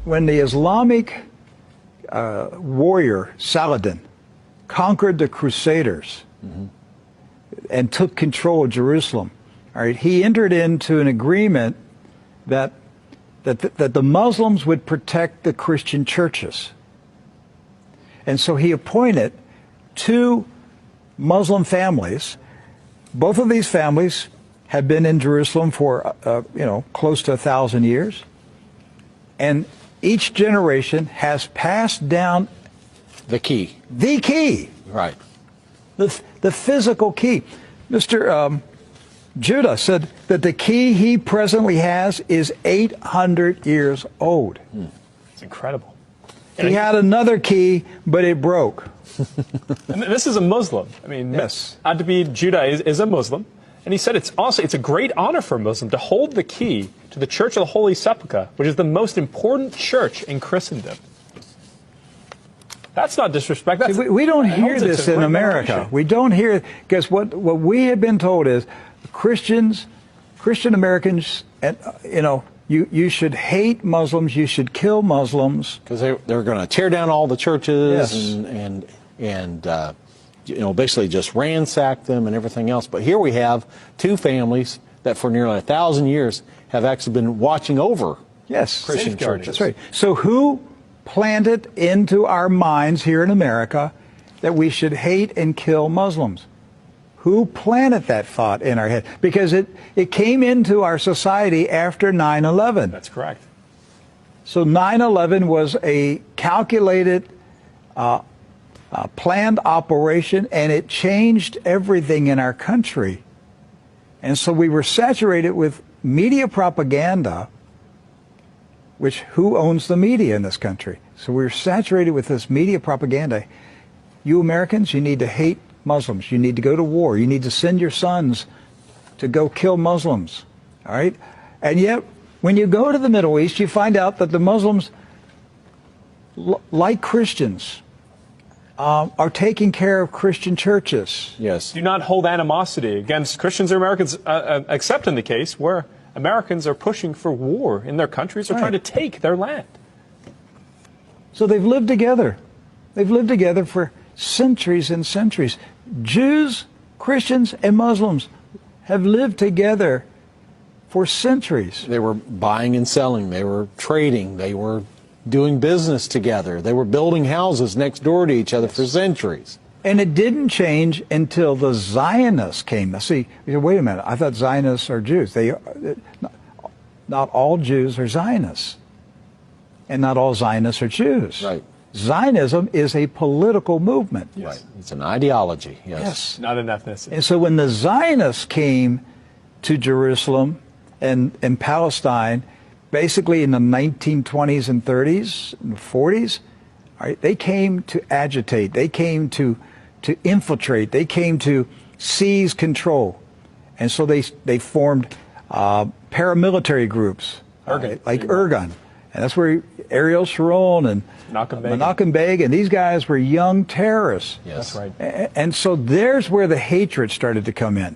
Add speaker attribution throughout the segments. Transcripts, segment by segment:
Speaker 1: when the Islamic warrior Saladin conquered the Crusaders and took control of Jerusalem, all right, he entered into an agreement that the Muslims would protect the Christian churches. And so he appointed 2 Muslim families. Both of these families have been in Jerusalem for, close to 1,000 years. And each generation has passed down
Speaker 2: the key.
Speaker 1: The key.
Speaker 2: Right.
Speaker 1: The physical key. Mr. Judah said that the key he presently has is 800 years old.
Speaker 3: It's incredible.
Speaker 1: He had another key, but it broke.
Speaker 3: And this is a Muslim. I mean,
Speaker 1: yes.
Speaker 3: Adabid Judah is a Muslim. And he said it's a great honor for a Muslim to hold the key to the Church of the Holy Sepulchre, which is the most important church in Christendom. That's not disrespect. That's,
Speaker 1: we don't hear this in America. We don't hear, because what we have been told is Christian Americans, you should hate Muslims, you should kill Muslims.
Speaker 2: Because they're going to tear down all the churches
Speaker 1: yes.
Speaker 2: and basically just ransack them and everything else. But here we have 2 families that for nearly 1,000 years have actually been watching over Christian churches.
Speaker 1: That's right. So who planted into our minds here in America that we should hate and kill Muslims? Who planted that thought in our head? Because it came into our society after 9/11.
Speaker 3: That's correct.
Speaker 1: So 9/11 was a calculated, planned operation, and it changed everything in our country. And so we were saturated with media propaganda, which who owns the media in this country? So we were saturated with this media propaganda. You Americans, you need to hate Muslims. You need to go to war. You need to send your sons to go kill Muslims. All right? And yet, when you go to the Middle East, you find out that the Muslims, like Christians, are taking care of Christian churches.
Speaker 2: Yes.
Speaker 3: Do not hold animosity against Christians or Americans, except in the case where Americans are pushing for war in their countries or trying to take their land.
Speaker 1: So they've lived together. They've lived together for centuries and centuries. Jews, Christians, and Muslims have lived together for centuries.
Speaker 2: They were buying and selling. They were trading. They were doing business together. They were building houses next door to each other for centuries.
Speaker 1: And it didn't change until the Zionists came. Now, see, you say, wait a minute, I thought Zionists are Jews. Not all Jews are Zionists. And not all Zionists are Jews.
Speaker 2: Right.
Speaker 1: Zionism is a political movement.
Speaker 2: Yes. Right. It's an ideology. Yes.
Speaker 3: Not an ethnicity.
Speaker 1: And so when the Zionists came to Jerusalem and Palestine, basically in the 1920s and 30s and 40s, all right, they came to agitate. They came to infiltrate. They came to seize control. And so they formed paramilitary groups, like Irgun. And that's where Ariel Sharon and Menachem Begin, these guys were young terrorists.
Speaker 2: Yes.
Speaker 3: That's right.
Speaker 1: And so there's where the hatred started to come in.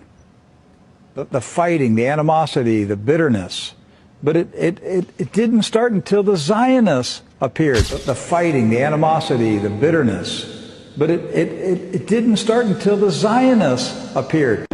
Speaker 1: The fighting, the animosity, the bitterness. But it didn't start until the Zionists appeared. The fighting, the animosity, the bitterness. But it didn't start until the Zionists appeared.